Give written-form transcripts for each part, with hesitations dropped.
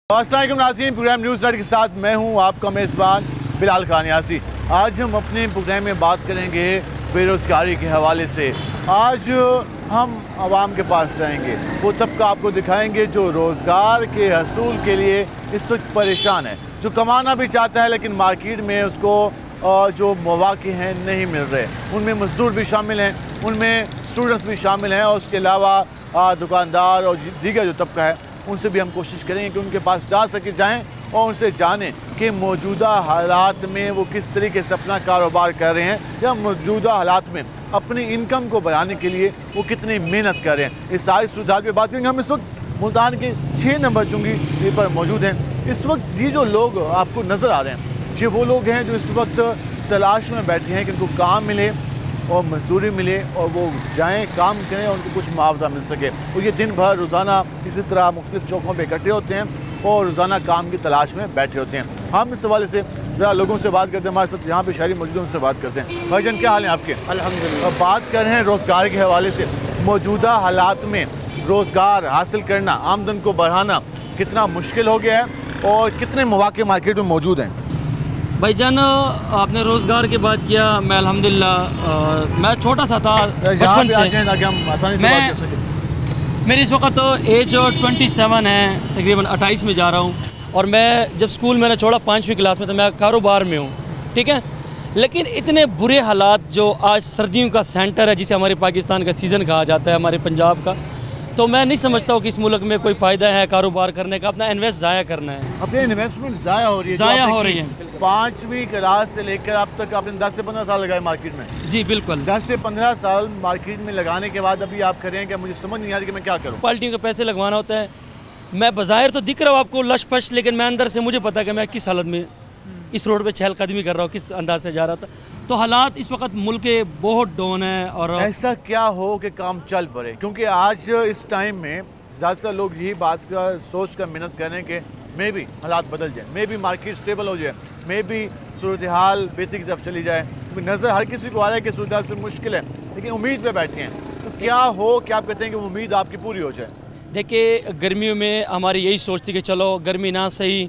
अस्सलाम वालेकुम नाज़रीन, प्रोग्राम न्यूज़ नाइट के साथ मैं हूं आपका मेज़बान बिलाल खान यासी। आज हम अपने प्रोग्राम में बात करेंगे बेरोज़गारी के हवाले से। आज हम आवाम के पास जाएंगे, वो तबका आपको दिखाएंगे जो रोज़गार के हसूल के लिए इस वक्त परेशान है, जो कमाना भी चाहता है लेकिन मार्केट में उसको जो मौक़े हैं नहीं मिल रहे। उनमें मज़दूर भी शामिल हैं, उनमें स्टूडेंट्स भी शामिल हैं और उसके अलावा दुकानदार और दीगर जो तबका है उनसे भी हम कोशिश करेंगे कि उनके पास जा सके जाएं और उनसे जानें कि मौजूदा हालात में वो किस तरीके से अपना कारोबार कर रहे हैं या मौजूदा हालात में अपनी इनकम को बढ़ाने के लिए वो कितनी मेहनत कर रहे हैं। इस सारी सुधार पर बात करेंगे। हम इस वक्त मुल्तान के 6 नंबर चुंगी पर मौजूद हैं। इस वक्त ये जो लोग आपको नज़र आ रहे हैं ये वो लोग हैं जो इस वक्त तलाश में बैठे हैं कि उनको काम मिले और मजदूरी मिले और वो जाएं काम करें और उनको कुछ मुआवजा मिल सके। और ये दिन भर रोज़ाना इसी तरह मुख्तलिफ चौकों पे इकट्ठे होते हैं और रोज़ाना काम की तलाश में बैठे होते हैं। हम इस हवाले से ज़रा लोगों से बात करते हैं। हमारे साथ यहाँ पे शहरी मौजूद हैं, उनसे बात करते हैं। भाईजान क्या हाल है आपके? अल्हम्दुलिल्लाह। बात कर रहे हैं रोज़गार के हवाले से। मौजूदा हालात में रोज़गार हासिल करना, आमदन को बढ़ाना कितना मुश्किल हो गया है और कितने मौक़े मार्केट में मौजूद हैं? भाईजान, आपने रोज़गार की बात किया। मैं अल्हम्दुलिल्लाह मैं छोटा सा था बचपन से। मेरी इस वक्त तो एज 27 है, तकरीबन 28 में जा रहा हूँ। और मैं जब स्कूल मैंने छोड़ा 5वीं क्लास में तो मैं कारोबार में हूँ, ठीक है। लेकिन इतने बुरे हालात जो आज सर्दियों का सेंटर है जिसे हमारे पाकिस्तान का सीज़न कहा जाता है, हमारे पंजाब का, तो मैं नहीं समझता हूँ कि इस मुल्क में कोई फ़ायदा है कारोबार करने का। अपना इन्वेस्ट ज़ाया करना है, अपनी इन्वेस्टमेंट ज़ाया हो रही है। 5वीं क्लास से लेकर अब तक आपने 10 से 15 साल लगाए मार्केट में। जी बिल्कुल, 10 से 15 साल मार्केट में लगाने के बाद अभी आप करें कि मुझे समझ नहीं आ रही कि मैं क्या करूं। पार्टियों के पैसे लगवाना होता है। मैं बाज़ाहिर तो दिख रहा हूँ आपको लश फश, लेकिन मैं अंदर से मुझे पता है कि मैं किस हालत में इस रोड पे चहलकदमी कर रहा हूँ, किस अंदाज से जा रहा था। तो हालात इस वक्त मुल्क के बहुत डाउन है। और ऐसा क्या हो कि काम चल पड़े, क्योंकि आज इस टाइम में ज़्यादातर लोग यही बात का सोच कर मेहनत करें कि मे भी हालात बदल जाए, मे भी मार्केट स्टेबल हो जाए, मे भी सूरत हाल बेहतरी की तरफ चली जाए। क्योंकि नज़र हर किसी को आ रहा है कि सूरत हाल से मुश्किल है, लेकिन उम्मीद पे बैठे हैं। तो क्या हो कि आप कहते हैं कि उम्मीद आपकी पूरी हो जाए? देखिए, गर्मियों में हमारी यही सोच थी कि चलो गर्मी ना सही,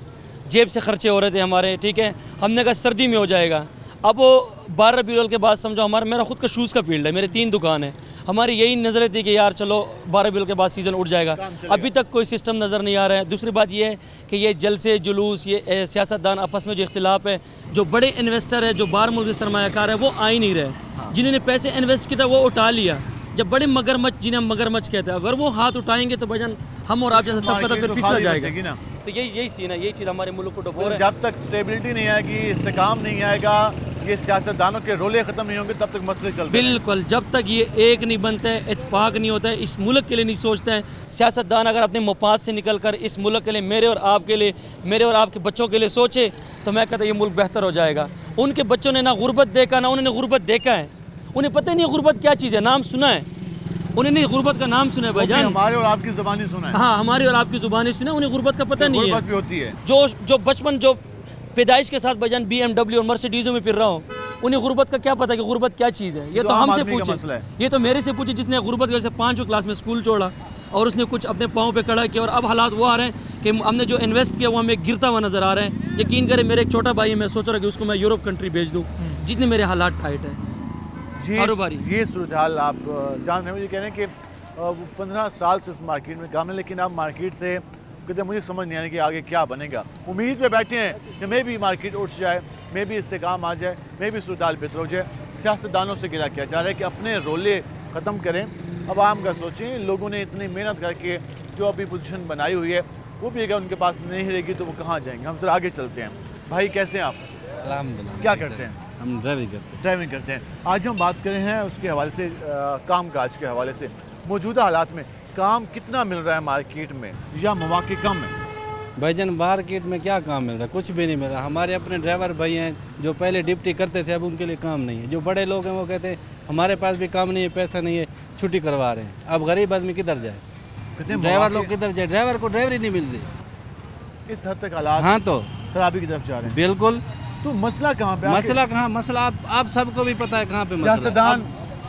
जेब से खर्चे हो रहे थे हमारे, ठीक है। हमने कहा सर्दी में हो जाएगा। अब वो 12 रबीउल के बाद समझो मेरा खुद का शूज़ का फील्ड है, मेरे 3 दुकान है। हमारी यही नज़र थी कि यार चलो 12 रबीउल के बाद सीज़न उठ जाएगा। अभी तक कोई सिस्टम नज़र नहीं आ रहा है। दूसरी बात ये है कि ये जलसे जुलूस, ये सियासतदान आपस में जो इख्तिलाफ है, जो बड़े इन्वेस्टर है, जो बाहर मुल्क सरमायाकार है, वो आ ही नहीं रहे। जिन्होंने पैसे इन्वेस्ट किया वो उठा लिया। जब बड़े मगरमच्छ, जिन्हें हम मगरमच्छ कहते हैं, अगर वो हाथ उठाएंगे तो भजन हम और आप जैसा तबका तो फिर पिसला जाएगा। तो यही सीन है, यही चीज़ हमारे मुल्क को डुबो रहा है। जब तक स्टेबिलिटी नहीं आएगी, इस्तेकाम नहीं आएगा, ये सियासतदानों के रोले ख़त्म नहीं होंगे, तब तक मसले चलते हैं। बिल्कुल, जब तक ये एक नहीं बनता है, इत्तेफाक नहीं होता है, इस मुल्क के लिए नहीं सोचते हैं सियासतदान। अगर अपने मफाद से निकल कर इस मुल्क के लिए, मेरे और आपके लिए, मेरे और आपके बच्चों के लिए सोचे, तो मैं कहता ये मुल्क बेहतर हो जाएगा। उनके बच्चों ने ना गुर्बत देखा, ना उन्होंने गुर्बत देखा है। उन्हें पता ही नहीं गुर्बत क्या चीज़ है, नाम सुना है उन्हें नहीं, गुर्बत का नाम सुना है भाईजान। हमारे और आपकी ज़ुबानी सुना है। हाँ, हमारी और आपकी ज़ुबानी सुना है, उन्हें गुर्बत का पता नहीं है। गुर्बत भी होती है। जो बचपन, जो पैदाइश के साथ भाईजान BMW और मर्सिडीज़ों में फिर रहा हूँ, उन्हें गुर्बत का क्या पता कि गुर्बत क्या चीज़ है। ये तो हमसे पूछे, ये तो मेरे से पूछे जिसने गुर्बत की वजह से 5वीं क्लास में स्कूल छोड़ा और उसने कुछ अपने पाँव पे खड़ा किया। और अब हालात वो आ रहे हैं कि हमने जो इन्वेस्ट किया वो हमें गिरता हुआ नज़र आ रहा है। यकीन करें, मेरे एक छोटा भाई है, मैं सोच रहा कि उसको मैं यूरोप कंट्री भेज दूँ, जितने मेरे हालात टाइट है। ये सूरत हाल आप जान रहे हैं। मुझे कह रहे हैं कि 15 साल से इस मार्केट में काम है, लेकिन आप मार्केट से कहते मुझे समझ नहीं आ रहा कि आगे क्या बनेगा। उम्मीद पे बैठे हैं कि मे भी मार्केट उठ जाए, मे भी इस्तेकाम आ जाए, मे भी सूरत हाल बेहतर हो जाए। सियासतदानों से गिला किया जा रहा है कि अपने रोले ख़त्म करें, आवाम का सोचें। लोगों ने इतनी मेहनत करके जो अभी पोजीशन बनाई हुई है वो भी अगर उनके पास नहीं रहेगी तो वो कहाँ जाएंगे। हम सर आगे चलते हैं। भाई कैसे हैं आप? अल्हम्दुलिल्लाह। क्या करते हैं? हम ड्राइविंग करते हैं। आज हम बात करें हैं उसके हवाले से, काम काज के हवाले से। मौजूदा हालात में काम कितना मिल रहा है मार्केट में या मौके कम है? भाईजान, मार्केट में क्या काम मिल रहा है? कुछ भी नहीं मिल रहा। हमारे अपने ड्राइवर भाई हैं जो पहले डिप्टी करते थे, अब उनके लिए काम नहीं है। जो बड़े लोग हैं वो कहते हैं हमारे पास भी काम नहीं है, पैसा नहीं है, छुट्टी करवा रहे हैं। अब गरीब आदमी किधर जाए? ड्राइवर लोग किधर जाए? ड्राइवर को ड्राइवरी नहीं मिल रही। इस हद तक हालात हाँ तो खराबी की तरफ जा रहे हैं। बिल्कुल। तो मसला कहाँ पे? मसला कहाँ? मसला आप सबको भी पता है कहाँ पे मसला। सियासतदान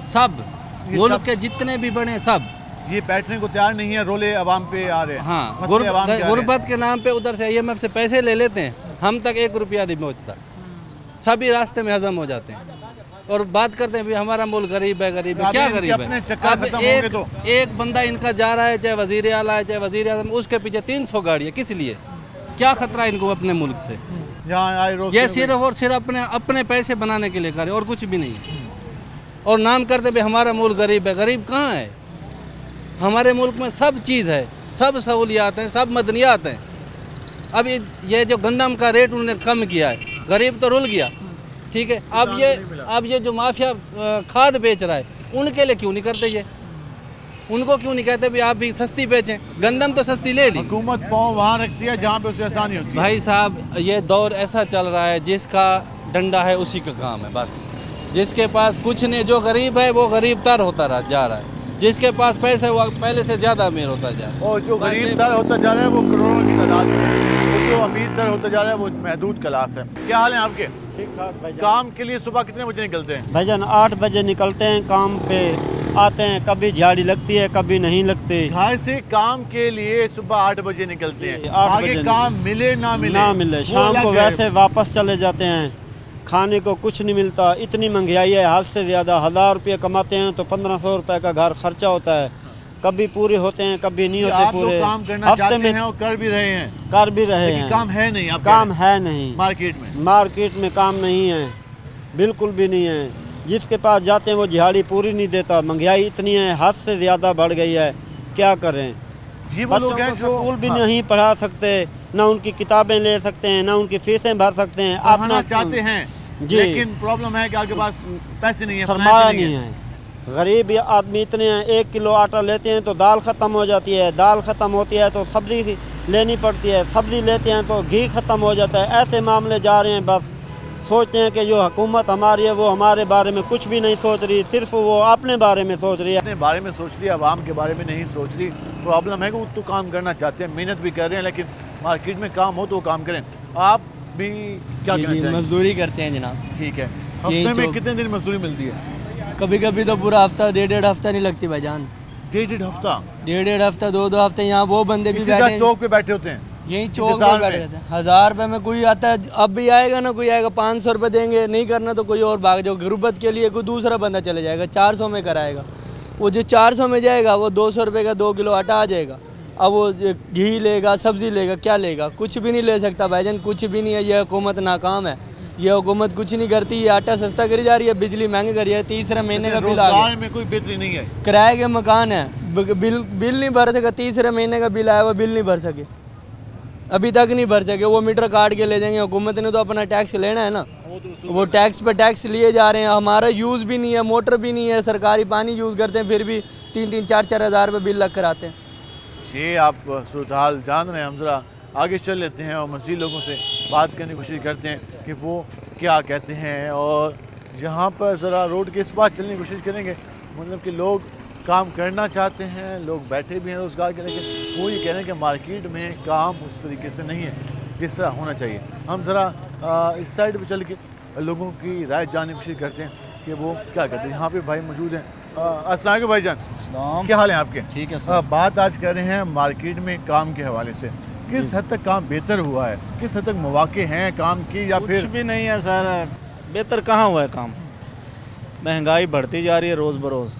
सब मुल्क के जितने भी बने सब ये बैठने को तैयार नहीं है, रोले अवाम पे आ रहे हैं। हाँ, मसले अवाम के आ रहे हैं। गुर्बत के नाम पे उधर से IMF से पैसे ले लेते हैं, हम तक 1 रुपया नहीं पहुँचता, सभी रास्ते में हजम हो जाते हैं। और बात करते हैं भी हमारा मुल्क गरीब है, गरीब है, क्या गरीब है? अब एक बंदा इनका जा रहा है, चाहे वजीर आला है, चाहे वजीर आज़म, उसके पीछे 300 गाड़ियाँ, किस लिए? क्या खतरा इनको अपने मुल्क से? ये सिर्फ और सिर्फ अपने पैसे बनाने के लिए करे और कुछ भी नहीं है। और नाम करते भी हमारा मुल्क गरीब है, गरीब कहाँ है? हमारे मुल्क में सब चीज़ है, सब सहूलियात हैं, सब मदनियात हैं। अब ये जो गंदम का रेट उन्होंने कम किया है, गरीब तो रुल गया, ठीक है। अब ये जो माफिया खाद बेच रहा है, उनके लिए क्यों नहीं करते ये? उनको क्यों नहीं कहते भी आप भी सस्ती बेचें? गंदम तो सस्ती ले ली, हुकूमत पाँव वहाँ रखती है जहाँ पे उसे आसानी होती है। भाई साहब, ये दौर ऐसा चल रहा है, जिसका डंडा है उसी का काम है बस। जिसके पास कुछ नहीं, जो गरीब है वो गरीब तर होता जा रहा है, जिसके पास पैसे वो पहले से ज़्यादा अमीर होता जा रहा है। और जो गरीब तर होता जा रहा है वो करोड़ों की तादाद में, और जो अमीर तर होता जा रहा है वो महदूद क्लास है। क्या हाल है आपके? ठीक ठाक भाईजान। काम के लिए सुबह कितने बजे निकलते हैं? भाईजान 8 बजे निकलते हैं, काम पे आते हैं, कभी झाड़ी लगती है कभी नहीं लगती। घर से काम के लिए सुबह 8 बजे निकलते हैं, 8 आगे बजे काम मिले ना मिले शाम को वैसे वापस चले जाते हैं। खाने को कुछ नहीं मिलता, इतनी महंगाई है, हद से ज़्यादा। 1000 रुपये कमाते हैं तो 1500 रुपये का घर खर्चा होता है। कभी पूरे होते हैं कभी नहीं होते पूरे। काम करना चाहते हैं और कर भी रहे हैं, काम है नहीं, काम है नहीं। मार्केट में काम नहीं है, बिल्कुल भी नहीं है। जिसके पास जाते हैं वो दिहाड़ी पूरी नहीं देता। महंगाई इतनी है, हद से ज़्यादा बढ़ गई है, क्या करें? ये वो लोग हैं जो स्कूल भी नहीं पढ़ा सकते, ना उनकी किताबें ले सकते हैं, ना उनकी फीसें भर सकते हैं। पढ़ाना चाहते हैं लेकिन प्रॉब्लम है कि आपके पास पैसे नहीं है, सरमाया नहीं है। गरीब आदमी इतने हैं, 1 किलो आटा लेते हैं तो दाल ख़त्म हो जाती है, दाल ख़त्म होती है तो सब्ज़ी लेनी पड़ती है, सब्ज़ी लेते हैं तो घी ख़त्म हो जाता है। ऐसे मामले जा रहे हैं। बस सोचते हैं कि जो हुकूमत हमारी है वो हमारे बारे में कुछ भी नहीं सोच रही, सिर्फ वो अपने बारे में सोच रही है। अपने बारे में सोच रही है, आवाम के बारे में नहीं सोच रही। प्रॉब्लम है कि वो तो काम करना चाहते हैं, मेहनत भी कर रहे हैं, लेकिन मार्केट में काम हो तो वो काम करें। आप भी क्या कहना चाहेंगे? मजदूरी करते हैं जनाब। ठीक है, हफ्ते में कितने दिन मजदूरी मिलती है? कभी कभी तो पूरा हफ्ता, 1.5 हफ्ता नहीं लगती भाईजान। 1.5 हफ्ता? 1.5 हफ्ता, 2 हफ्ते। यहाँ वो बंदे भी बैठे चौक पे बैठे होते हैं, यही चौक पे बैठे रहते हैं। 1000 रुपये में कोई आता है, अब भी आएगा ना, कोई आएगा 500 रुपये देंगे, नहीं करना तो कोई और भाग जाओ। गुर्बत के लिए कोई दूसरा बंदा चले जाएगा, 400 में कराएगा। वो जो 400 में जाएगा वो 200 रुपये का 2 किलो आटा आ जाएगा। अब वो घी लेगा, सब्ज़ी लेगा, क्या लेगा? कुछ भी नहीं ले सकता भाईजान, कुछ भी नहीं है। ये हुकूमत नाकाम है, ये हुकूमत कुछ नहीं करती। ये आटा सस्ता करी जा रही है, बिजली महंगी करी है, तीसरे महीने का बिल आ गया। में कोई बेहतरी नहीं है, किराए के मकान है, बिल नहीं भर सका। तीसरे महीने का बिल आया, वो बिल नहीं भर सके, अभी तक नहीं भर सके। वो मीटर काट के ले जाएंगे। हुकूमत ने तो अपना टैक्स लेना है ना, वो टैक्स पे टैक्स लिए जा रहे हैं। हमारा यूज़ भी नहीं है, मोटर भी नहीं है, सरकारी पानी यूज़ करते हैं, फिर भी 3-3, 4-4 हज़ार रुपये बिल लग कर आते हैं। ये आप सूरत हाल जान रहे हैं। हम ज़रा आगे चल लेते हैं और मज़ीद लोगों से बात करने की कोशिश करते हैं कि वो क्या कहते हैं। और यहाँ पर ज़रा रोड के इस बात चलने की कोशिश करेंगे, मतलब कि लोग काम करना चाहते हैं, लोग बैठे भी हैं रोज़गार के, लेकिन वो ये कह रहे हैं कि मार्केट में काम उस तरीके से नहीं है जिस तरह होना चाहिए। हम ज़रा इस साइड पर चल के लोगों की राय जानने की कोशिश करते हैं कि वो क्या कहते हैं। यहाँ पे भाई मौजूद हैं। अस्सलाम वालेकुम भाईजान, क्या हाल है आपके? ठीक है सर। बात आज कर रहे हैं मार्केट में काम के हवाले से। किस हद तक काम बेहतर हुआ है, किस हद तक मौके हैं काम की, या फिर कुछ भी नहीं है सर? बेहतर कहाँ हुआ है काम? महंगाई बढ़ती जा रही है रोज़ बरोज़,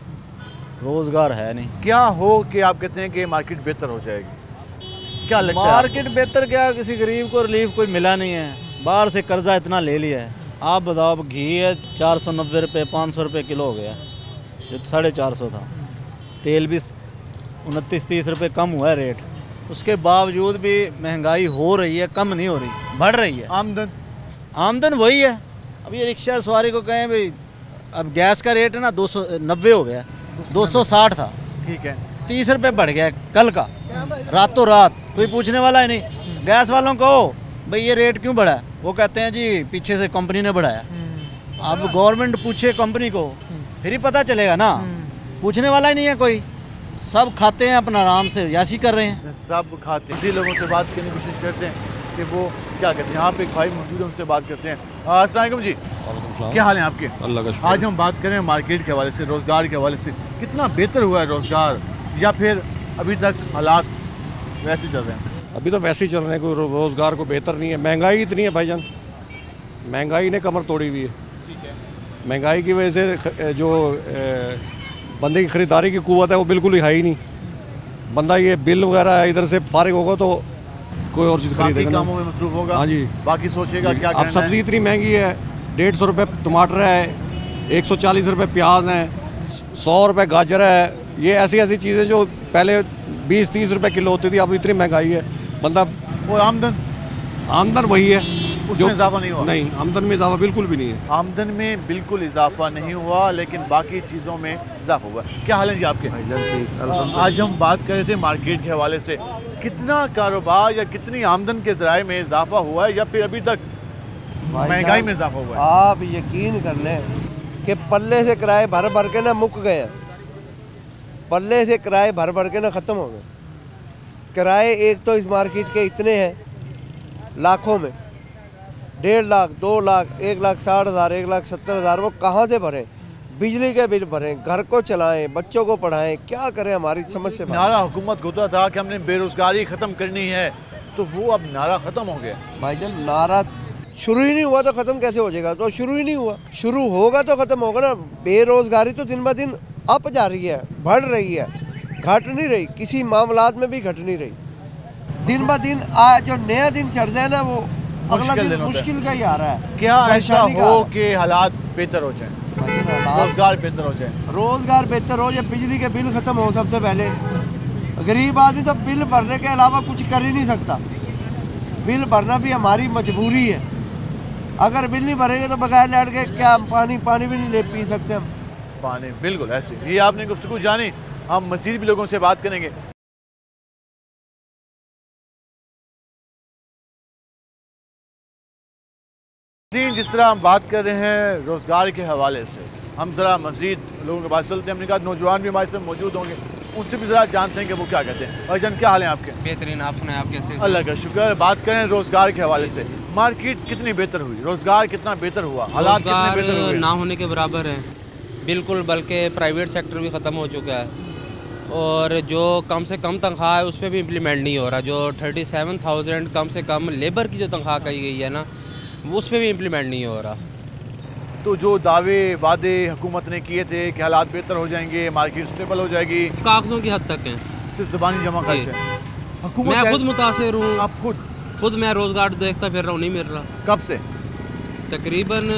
रोज़गार है नहीं। क्या हो कि आप कहते हैं कि मार्केट बेहतर हो जाएगी? क्या लगता है? मार्केट बेहतर क्या, किसी गरीब को रिलीफ कोई मिला नहीं है, बाहर से कर्जा इतना ले लिया है। आप बताओ, अब घी है 490 रुपये, 500 रुपये किलो हो गया, जो 450 था। तेल भी 29-30 रुपये कम हुआ है रेट, उसके बावजूद भी महंगाई हो रही है, कम नहीं हो रही, बढ़ रही है। आमदन वही है। अब ये रिक्शा सवारी को कहें भाई, अब गैस का रेट है ना 290 हो गया, 260 था, ठीक है, 30 रुपये बढ़ गया कल का, रातों रात। कोई पूछने वाला ही नहीं। गैस वालों को भाई ये रेट क्यों बढ़ा है, वो कहते हैं जी पीछे से कंपनी ने बढ़ाया। अब गवर्नमेंट पूछे कंपनी को, फिर ही पता चलेगा ना। पूछने वाला ही नहीं है कोई, सब खाते हैं अपना, आराम से याशी कर रहे हैं, सब खाते हैं। इसी लोगों से बात करने की कोशिश करते हैं कि वो क्या कहते हैं। यहाँ पे एक भाई मौजूद है, उनसे बात करते हैं। अस्सलाम वालेकुम जी, क्या हाल है आपके? अल्लाह का शुक्र। आज हम बात करें मार्केट के हवाले से, रोज़गार के हवाले से। कितना बेहतर हुआ है रोज़गार या फिर अभी तक हालात वैसे चल रहे हैं? अभी तो वैसे ही चल रहे हैं, कोई रोज़गार को बेहतर नहीं है। महंगाई इतनी है भाईजान, महंगाई ने कमर तोड़ी हुई है। महंगाई की वजह से जो बंदे की ख़रीदारी की कुव्वत है वो बिल्कुल ही है ही नहीं। बंदा ये बिल वगैरह इधर से फारिग होगा तो कोई और चीज़ खरीदेगा, कामों में मसरूफ होगा। हाँ जी, बाकी सोचेगा क्या अब सब्ज़ी इतनी महंगी है, 150 रुपये टमाटर है, 140 रुपये प्याज है, 100 रुपये गाजर है। ये ऐसी ऐसी चीज़ें जो पहले 20-30 रुपये किलो होती थी, अब इतनी महंगाई है। बंदा और आमदन वही है, उसमें इजाफा नहीं हुआ? नहीं, आमदन में इजाफा बिल्कुल भी नहीं है। आमदन में बिल्कुल इजाफा नहीं हुआ, लेकिन बाकी चीज़ों में इजाफा हुआ। क्या हाल है जी आपके? आज हम बात कर रहे थे मार्केट के हवाले से, कितना कारोबार या कितनी आमदन के ज़राए में इजाफा हुआ है या फिर अभी तक महंगाई में इजाफा हुआ है? आप यकीन कर लें कि पल्ले से किराए भर भर के ना मुक गए हैं। पल्ले से किराए भर भर के ना ख़त्म हो गए। किराए एक तो इस मार्केट के इतने हैं लाखों में, 1.5 लाख, 2 लाख, 1,60,000, 1,70,000, वो कहाँ से भरें? बिजली के बिल भरें, घर को चलाएं, बच्चों को पढ़ाएं, क्या करें? हमारी समझ से नारा हुकूमत होता था कि हमने बेरोज़गारी ख़त्म करनी है, तो वो अब नारा ख़त्म हो गया। भाईजान नारा शुरू ही नहीं हुआ तो ख़त्म कैसे हो जाएगा? तो शुरू ही नहीं हुआ, शुरू होगा तो ख़त्म होगा ना। बेरोज़गारी तो दिन ब दिन अप जा रही है, बढ़ रही है, घट नहीं रही। किसी मामलात में भी घट नहीं रही। दिन ब दिन आज जो नया दिन चढ़ जाए ना, वो अगला दिन मुश्किल का ही आ रहा है। क्या ऐसा हो कि हालात बेहतर हो जाए, रोज़गार बेहतर हो जाए? रोज़गार बेहतर हो जाए, बिजली के बिल ख़त्म हो सबसे पहले। गरीब आदमी तो बिल भरने के अलावा कुछ कर ही नहीं सकता। बिल भरना भी हमारी मजबूरी है। अगर बिल नहीं भरेंगे तो बगैर लाइट के क्या पानी भी नहीं ले पी सकते हम। पानी बिल्कुल ऐसे। ये आपने गुफ्तगू जानी, हम मज़ीद भी लोगों से बात करेंगे। जिस तरह हम बात कर रहे हैं रोज़गार के हवाले से, हम ज़रा मज़ीद लोगों के पास चलते हैं। हमने कहा नौजवान भी हमारे साथ मौजूद होंगे, उससे भी ज़रा जानते हैं कि वो क्या कहते हैं। भाईजान क्या हाल है आपके? बेहतरीन, आप सुनाएं, आप कैसे? अल्लाह का शुक्र। बात करें रोज़गार के हवाले से, मार्केट कितनी बेहतर हुई, रोज़गार कितना बेहतर हुआ, हालात कितने बेहतर हुए? ना होने के बराबर है बिल्कुल, बल्कि प्राइवेट सेक्टर भी ख़त्म हो चुका है। और जो कम से कम तनख्वाह है उस पर भी इम्प्लीमेंट नहीं हो रहा। जो 37,000 कम से कम लेबर की जो तनख्वाह कही गई है ना, वो उस पर भी इम्प्लीमेंट नहीं हो रहा। तो जो दावे वादे हुकूमत ने किए थे कि हालात बेहतर हो जाएंगे, मार्केट स्टेबल हो जाएगी, कागज़ों की हद तक हैं, सिर्फ ज़बानी जमा खर्च है। मैं खुद मुतासिर हूँ। आप खुद? मैं रोज़गार देखता फिर रहा हूँ, नहीं मिल रहा। कब से? तकरीबन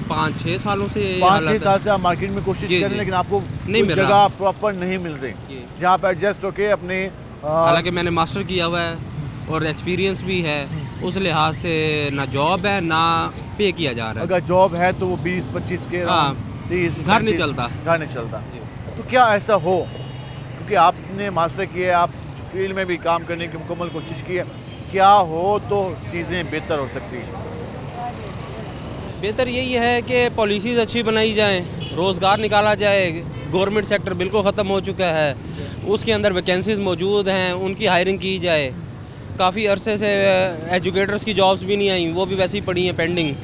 5-6 सालों से। 5-6 साल से आप मार्केट में कोशिश कर रहे हैं, लेकिन आपको नहीं मिल जगह प्रॉपर नहीं मिल रही जहाँ पर एडजस्ट होके अपने। हालांकि मैंने मास्टर किया हुआ है और एक्सपीरियंस भी है, उस लिहाज से ना जॉब है ना पे किया जा रहा है। अगर जॉब है तो वो 20-25 के, 30, घर नहीं चलता। तो क्या ऐसा हो, क्योंकि आपने मास्टर किया, आप फील्ड में भी काम करने की मुकम्मल कोशिश की है, क्या हो तो चीज़ें बेहतर हो सकती हैं? बेहतर यही है कि पॉलिसीज़ अच्छी बनाई जाएँ, रोज़गार निकाला जाए। गवर्नमेंट सेक्टर बिल्कुल ख़त्म हो चुका है, उसके अंदर वैकेंसीज़ मौजूद हैं, उनकी हायरिंग की जाए। काफ़ी अरसे से एजुकेटर्स की जॉब्स भी नहीं आई, वो भी वैसे ही पड़ी हैं पेंडिंग,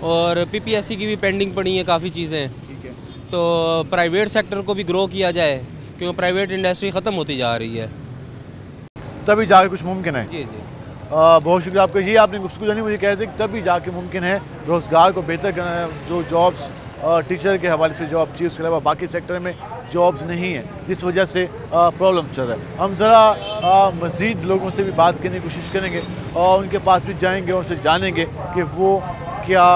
और PPSC की भी पेंडिंग पड़ी हैं काफ़ी चीज़ें। तो प्राइवेट सेक्टर को भी ग्रो किया जाए, क्योंकि प्राइवेट इंडस्ट्री ख़त्म होती जा रही है, तभी जाके कुछ मुमकिन है। जी जी, बहुत शुक्रिया आपका। ये आपने गुफ्तगू जानी, मुझे कहते हैं कि तभी जाके मुमकिन है रोज़गार को बेहतर करना। जो जॉब्स टीचर के हवाले से जॉब चाहिए, उसके अलावा बाकी सेक्टर में जॉब्स नहीं है, जिस वजह से प्रॉब्लम चल रहा है। हम ज़रा मज़ीद लोगों से भी बात करने की कोशिश करेंगे और उनके पास भी जाएंगे और उनसे जानेंगे कि वो क्या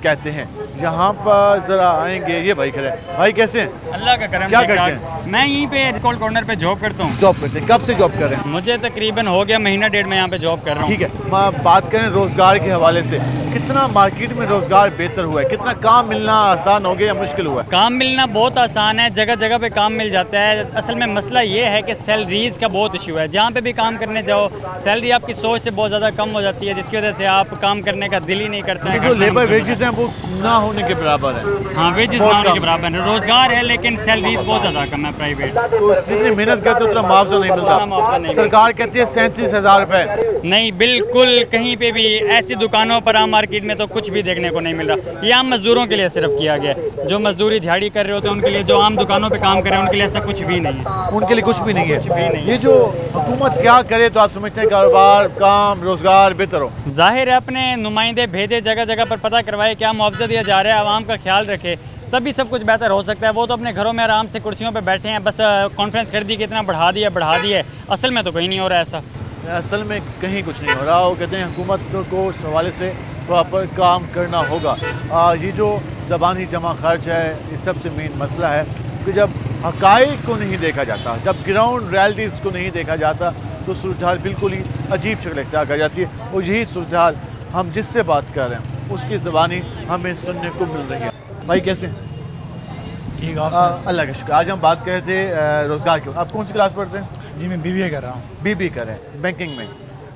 कहते हैं। यहाँ पर ज़रा आएंगे, ये भाई खड़े। भाई कैसे हैं? अल्लाह का करम। क्या करते हैं? मैं यहीं पे कोल्ड कॉर्नर पे जॉब करता हूँ। जॉब करते हैं? कब से जॉब कर रहे हैं? मुझे तकरीबन हो गया महीना डेढ़ में यहाँ पे जॉब कर रहा हूँ। ठीक है, बात करें रोज़गार के हवाले से, कितना मार्केट में रोज़गार बेहतर हुआ है, कितना काम मिलना आसान हो गया या मुश्किल हुआ है? काम मिलना बहुत आसान है, जगह जगह पे काम मिल जाता है। असल में मसला ये है कि सैलरीज़ का बहुत इशू है। जहाँ पे भी काम करने जाओ, सैलरी आपकी सोच से बहुत ज़्यादा कम हो जाती है, जिसकी वजह से आप काम करने का दिल ही नहीं करता है। जो लेबर वेजेस हैं वो ना होने के बराबर है। हाँ, वेजेस ना होने के बराबर है। रोजगार है लेकिन सैलरीज बहुत ज़्यादा कम है प्राइवेट। तो जितनी मेहनत करते उतना मुआवजा नहीं मिलता। सरकार कहती है 37,000 रुपये। नहीं, बिल्कुल कहीं पे भी ऐसी दुकानों पर आम मार्केट में तो कुछ भी देखने को नहीं मिल रहा। ये आम मजदूरों के लिए सिर्फ किया गया है, जो मजदूरी दिहाड़ी कर रहे होते हैं उनके लिए, जो आम दुकानों पे काम कर रहे हैं उनके लिए ऐसा कुछ भी नहीं है। उनके लिए कुछ भी नहीं है। ये जो हुकूमत क्या करे तो आप समझते हैं कारोबार, काम, रोजगार बेहतर हो? जाहिर है अपने नुमाइंदे भेजे, जगह जगह पर पता करवाए क्या मुआवजा दिया जा रहा है, आवाम का ख्याल रखे, तभी सब कुछ बेहतर हो सकता है। वो तो अपने घरों में आराम से कुर्सियों पे बैठे हैं, बस कॉन्फ्रेंस कर दी कि इतना बढ़ा दिया। असल में तो कहीं नहीं हो रहा ऐसा। असल में कहीं कुछ नहीं हो रहा। वो कहते हैं हुकूमत को इस हवाले से प्रॉपर काम करना होगा। ये जो ज़बानी जमा खर्च है, इस सबसे मेन मसला है कि जब हक़ाइक़ को नहीं देखा जाता, जब ग्राउंड रियलिटीज़ को नहीं देखा जाता तो सूरत हाल बिल्कुल ही अजीब शक्ल इख्तियार कर जाती है। और यही सूरत हाल हम जिससे बात कर रहे हैं उसकी ज़बानी हमें सुनने को मिल रही है। भाई कैसे? ठीक है, अल्लाह का शुक्र। आज हम बात कर रहे थे रोज़गार की। आप कौन सी क्लास पढ़ते हैं? जी मैं BBA कर रहा हूँ। BBA कर रहे हैं बैंकिंग में।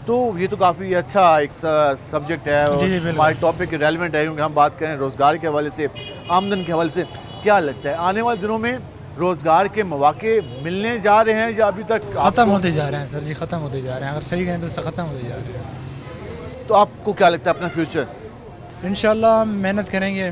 तो ये तो काफ़ी अच्छा एक सब्जेक्ट है और हमारे टॉपिक रेलेवेंट है, क्योंकि हम बात करें रोज़गार के हवाले से, आमदन के हवाले से। क्या लगता है आने वाले दिनों में रोज़गार के मौके मिलने जा रहे हैं या अभी तक ख़त्म होते जा रहे हैं? सर जी ख़त्म होते जा रहे हैं। अगर सही कहें तो ख़त्म होते जा रहे हैं। तो आपको क्या लगता है अपना फ्यूचर? इंशाल्लाह मेहनत करेंगे,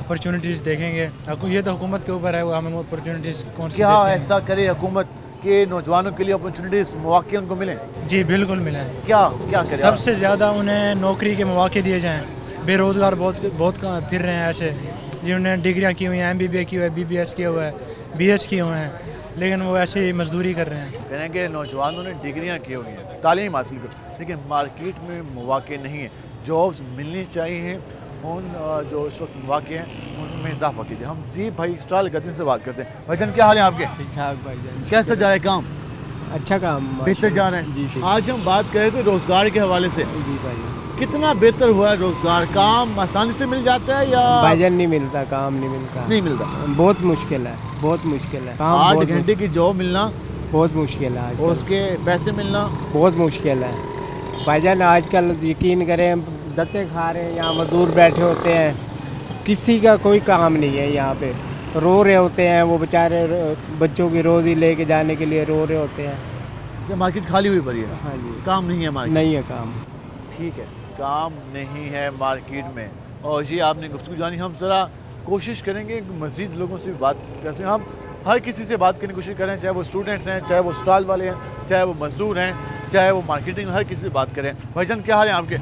अपॉर्चुनिटीज़ देखेंगे। ये तो हुकूमत के ऊपर है, वो हमें अपॉर्चुनिटीज़ कौन सी क्या ऐसा करे हुकूमत के नौजवानों के लिए अपॉर्चुनिटीज़ मौके उनको मिलें? जी बिल्कुल मिले। क्या करें? सबसे ज़्यादा उन्हें नौकरी के मौके दिए जाएँ। बेरोज़गार बहुत फिर रहे हैं ऐसे जिन्होंने डिग्रियाँ की हुई हैं, MBBA की हुआ है, BBS किया हुआ है, BS किए हुए हैं, लेकिन वो ऐसे ही मजदूरी कर रहे हैं। कहेंगे नौजवानों ने डिग्रियाँ की हुई हैं, तालीम हासिल की, लेकिन मार्केट में मौके नहीं है। जॉब्स मिलनी चाहिए, उन जो इस वक्त मौके हैं उनमें इजाफा कीजिए। हम जी भाई स्टॉल करते से बात करते हैं। भाईजान क्या हाल है आपके? ठीक ठाक भाईजान। कैसा जा रहा है काम? अच्छा काम, बेहतर जा रहा है जी। आज हम बात कर रहे थे रोज़गार के हवाले से। जी भाई, कितना बेहतर हुआ है रोज़गार? काम आसानी से मिल जाता है या भाईजान नहीं मिलता? काम नहीं मिलता, बहुत मुश्किल है, बहुत मुश्किल है। 8 घंटे की जॉब मिलना बहुत मुश्किल है, और उसके पैसे मिलना बहुत मुश्किल है भाईजान। आजकल यकीन करें दत्ते खा रहे हैं, यहाँ मजदूर बैठे होते हैं, किसी का कोई काम नहीं है। यहाँ पे रो रहे होते हैं वो बेचारे, बच्चों की रोज़ी लेके जाने के लिए रो रहे होते हैं। ये मार्केट खाली हुई पड़ी है? हाँ जी, काम नहीं है मार्केट? नहीं है काम। ठीक है, काम नहीं है मार्केट में। और ये आपने गुफ्तगू जानी, हम ज़रा कोशिश करेंगे मज़ीद लोगों से बात कैसे, हम हर किसी से बात करने की कोशिश करें, चाहे वो स्टूडेंट्स हैं, चाहे वो स्टॉल वाले हैं, चाहे वो मजदूर हैं, चाहे वो मार्केटिंग, हर किसी से बात करें। भाईजान क्या हाल है आपके?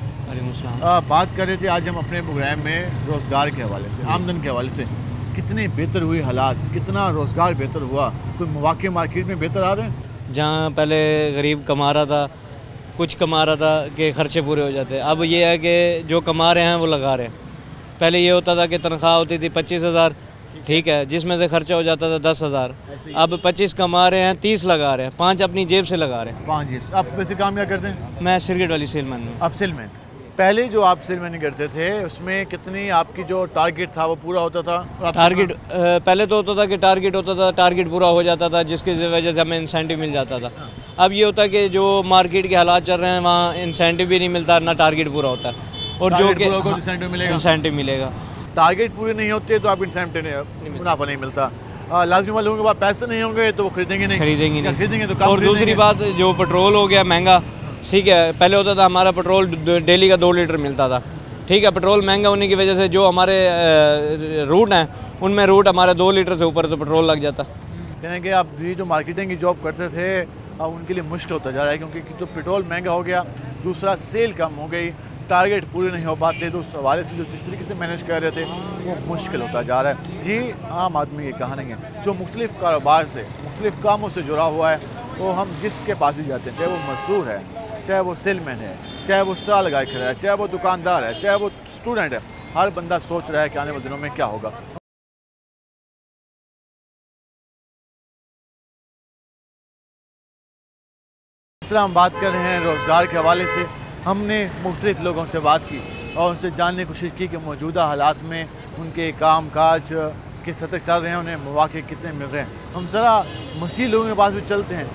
बात कर रहे थे आज हम अपने प्रोग्राम में रोज़गार के हवाले से, आमदन के हवाले से। कितने बेहतर हुए हालात, कितना रोज़गार बेहतर हुआ, कोई मौके मार्केट में बेहतर आ रहे हैं? जहाँ पहले गरीब कमा रहा था, कुछ कमा रहा था कि खर्चे पूरे हो जाते, अब ये है कि जो कमा रहे हैं वो लगा रहे हैं। पहले ये होता था कि तनख्वाह होती थी 25,000, ठीक है, जिसमें से खर्चा हो जाता था 10,000। अब 25 कमा रहे हैं, 30 लगा रहे हैं, 5 अपनी जेब से लगा रहे हैं। 5 जेब से। आप वैसे काम क्या करते हैं? मैं सिरगेट वाली सेलमैन हूँ। आप सेलमैन, पहले जो आप सेलमैन करते थे उसमें कितनी आपकी जो टारगेट था वो पूरा होता था? टारगेट पहले तो होता था कि टारगेट होता था, टारगेट पूरा हो जाता था, जिसकी वजह से हमें इंसेंटिव मिल जाता था। अब ये होता है कि जो मार्केट के हालात चल रहे हैं वहाँ इंसेंटिव भी नहीं मिलता, ना टारगेट पूरा होता है, और जो कि इंसेंटिव मिलेगा। टारगेट पूरे नहीं होते तो आप इंसेंटिव मुनाफा नहीं मिलता। लाजमी वाले लोगों के पास पैसे नहीं होंगे तो वो खरीदेंगे नहीं तो। और दूसरी बात, जो पेट्रोल हो गया महंगा, ठीक है, पहले होता था हमारा पेट्रोल डेली का 2 लीटर मिलता था, ठीक है, पेट्रोल महंगा होने की वजह से जो हमारे रूट हैं उनमें रूट हमारे 2 लीटर से ऊपर तो पेट्रोल लग जाता। कहने कि आप ये जो मार्केटिंग की जॉब करते थे अब उनके लिए मुश्किल होता जा रहा है, क्योंकि तो पेट्रोल महंगा हो गया, दूसरा सेल कम हो गई, टारगेट पूरे नहीं हो पाते, तो उस हवाले से जो जिस तरीके से मैनेज कर रहे थे वो मुश्किल होता जा रहा है। जी आम आदमी ये कहा नहीं है जो मुख्तलिफ़ कारोबार से, मुख्तलिफ़ कामों से जुड़ा हुआ है, वो हम जिसके पास भी जाते हैं, चाहे वो मजदूर है, चाहे वो सेलमैन है, चाहे वो स्टॉल लगाए खड़ा है, चाहे वो दुकानदार है, चाहे वो स्टूडेंट है, हर बंदा सोच रहा है कि आने वाले दिनों में क्या होगा। हम बात कर रहे हैं रोज़गार के हवाले से। हमने मुख्तलिफ़ लोगों से बात की और उनसे जानने की कोशिश की कि मौजूदा हालात में उनके काम काज किस हद तक चल रहे हैं, उन्हें मौके कितने मिल रहे हैं। हम ज़रा मसीह लोगों के पास भी चलते हैं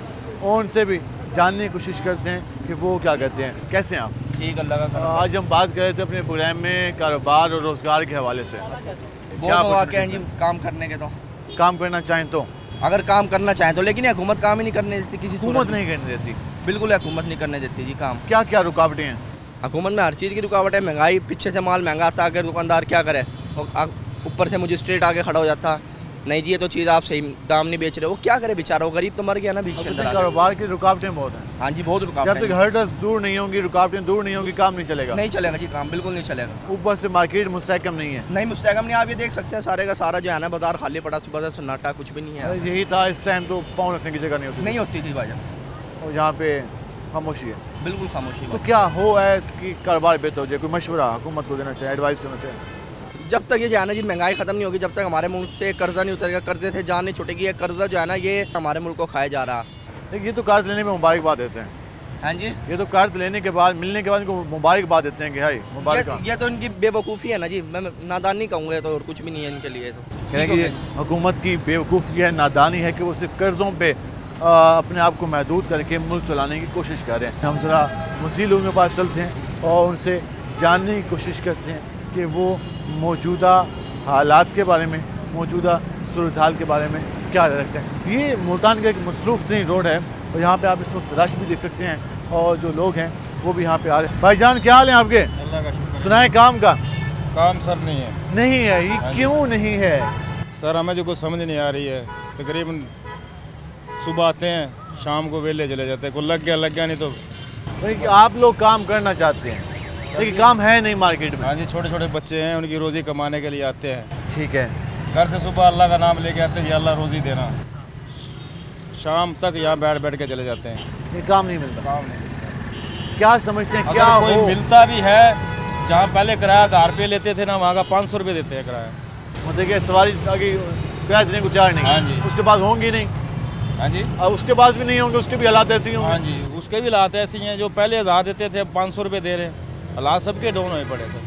और उनसे भी जानने की कोशिश करते हैं कि वो क्या करते हैं। कैसे हैं आप? ठीक, अल्लाह का करम। आज हम बात कर रहे थे अपने प्रोग्राम में कारोबार और रोज़गार के हवाले से। बहुत मौके हैं जी काम करने के, तो काम करना चाहें तो, अगर काम करना चाहें तो, लेकिन हुकूमत काम ही नहीं करने देती, किसी हुकूमत नहीं करने देती। बिल्कुल हुकूमत नहीं करने देती जी काम। क्या क्या रुकावटें हैं? हुकूमत में हर चीज़ की रुकावट है, महंगाई, पीछे से माल महंगा आता है, अगर दुकानदार क्या करे, ऊपर से मुझे स्ट्रेट आके खड़ा हो जाता, नहीं जी ये तो चीज़ आप सही दाम नहीं बेच रहे, वो क्या करे बेचारा, वो गरीब तो मर गया ना बीच के अंदर। कारोबार की रुकावटें बहुत हैं। हाँ जी बहुत रुकावटें। जब तक हर्डल्स दूर नहीं होंगी, रुकावटें दूर नहीं होंगी, काम नहीं चलेगा। नहीं चलेगा जी, काम बिल्कुल नहीं चलेगा। ऊपर से मार्केट मुस्तहकम नहीं है। नहीं मुस्तहकम नहीं, आप ये देख सकते हैं सारे का सारा जो है ना बाजार खाली पड़ा, सुबह से सन्नाटा, कुछ भी नहीं है। यही था, इस टाइम तो पाँव रखने की जगह नहीं होती थी भाईजान, और यहाँ पे खामोशी है, बिल्कुल खामोशी। तो क्या हो है कि कारोबार बेहतर हो जाए, कोई मशवरा हुकूमत को देना चाहिए, एडवाइस करना चाहिए? जब तक ये जो है ना जी महंगाई ख़त्म नहीं होगी, जब तक हमारे मुल्क से कर्जा नहीं उतरेगा, कर्जे से जान नहीं छूटेगी, ये कर्जा जो है ना ये हमारे मुल्क को खाया जा रहा है। ये तो कर्ज लेने में मुबारकबाद देते हैं। हाँ जी, ये तो कर्ज लेने के बाद, मिलने के बाद इनको मुबारकबाद देते हैं कि भाई मुबारक। ये तो इनकी बेवकूफ़ी है ना जी, मैं नादानी कहूँगा, तो और कुछ भी नहीं है इनके लिए। तो कहेंगे ये हुकूमत की बेवकूफ़ी है, नादानी है कि वो सिर्फ कर्ज़ों पे अपने आप को महदूद करके मुल्क चलाने की कोशिश कर रहे हैं। हम ज़रा मज़ीद लोगों के पास चलते हैं और उनसे जानने की कोशिश करते हैं कि वो मौजूदा हालात के बारे में, मौजूदा सूरत हाल के बारे में क्या रखते हैं। ये मुल्तान का एक मसरूफ़ तरीन रोड है और यहाँ पे आप इस वक्त रश भी देख सकते हैं और जो लोग हैं वो भी यहाँ पे आ रहे हैं। भाईजान क्या हाल है आपके? अल्लाह का शुक्र। सुनाए काम का? काम सर नहीं है। नहीं है, ये क्यों नहीं है सर? हमें जो कुछ समझ नहीं आ रही है, तकरीबन सुबह आते हैं, शाम को वेले चले जाते हैं, कोई लग गया नहीं तो। आप लोग काम करना चाहते हैं लेकिन काम है नहीं मार्केट में। हाँ जी, छोटे छोटे बच्चे हैं, उनकी रोज़ी कमाने के लिए आते हैं। ठीक है, घर से सुबह अल्लाह का नाम लेके आते हैं कि अल्लाह रोज़ी देना, शाम तक यहाँ बैठ के चले जाते हैं। ये काम नहीं मिलता। काम नहीं। क्या समझते हैं क्या कोई मिलता भी है, जहाँ पहले किराया 1000 रुपये लेते थे ना, वहाँ का 500 रुपये देते हैं किराया। देखिए सवारी आगे किराया देने को तैयार नहीं। हाँ जी, उसके बाद होंगी नहीं। हाँ जी, अब उसके बाद भी नहीं होंगे, उसके भी हालात ऐसे ही होंगे। हाँ जी, उसके भी हालात ऐसे ही हैं, जो पहले 1000 देते थे अब 500 रुपये दे रहे हैं, हालात सबके डाउन हुए पड़े थे।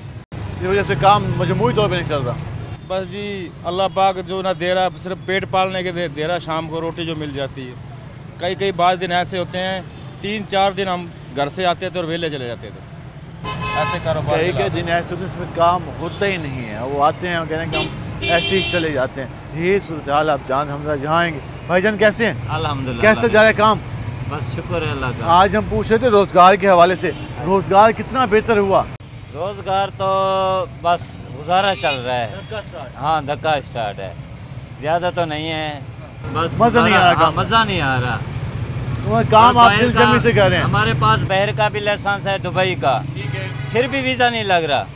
इस वजह से काम मजमूई तौर पे नहीं चल रहा। बस जी अल्लाह पाक जो ना दे रहा, सिर्फ पेट पालने के दे रहा, शाम को रोटी जो मिल जाती है। कई बार दिन ऐसे होते हैं 3-4 दिन हम घर से आते थे और वेले चले जाते थे, ऐसे कारोबार। कई दिन ऐसे होते हैं जिसमें काम होता ही नहीं है, वो आते हैं और कह रहे हैं कि हम ऐसे ही चले जाते हैं। ये सूरत हाल आप जान हम जाएंगे। भाईजान कैसे हैं? अल्हम्दुलिल्लाह। कैसे जा रहा है काम? बस शुक्र है अल्लाह का। आज हम पूछ रहे थे रोज़गार के हवाले से, रोज़गार कितना बेहतर हुआ? रोज़गार तो बस गुजारा चल रहा है। हाँ, धक्का स्टार्ट है, ज़्यादा तो नहीं है, बस मज़ा नहीं आ रहा। मज़ा नहीं आ रहा। काम आप दिलजमी से कर रहे हैं। हमारे पास बाहर का भी लाइसेंस है, दुबई का, फिर भी वीज़ा नहीं लग रहा।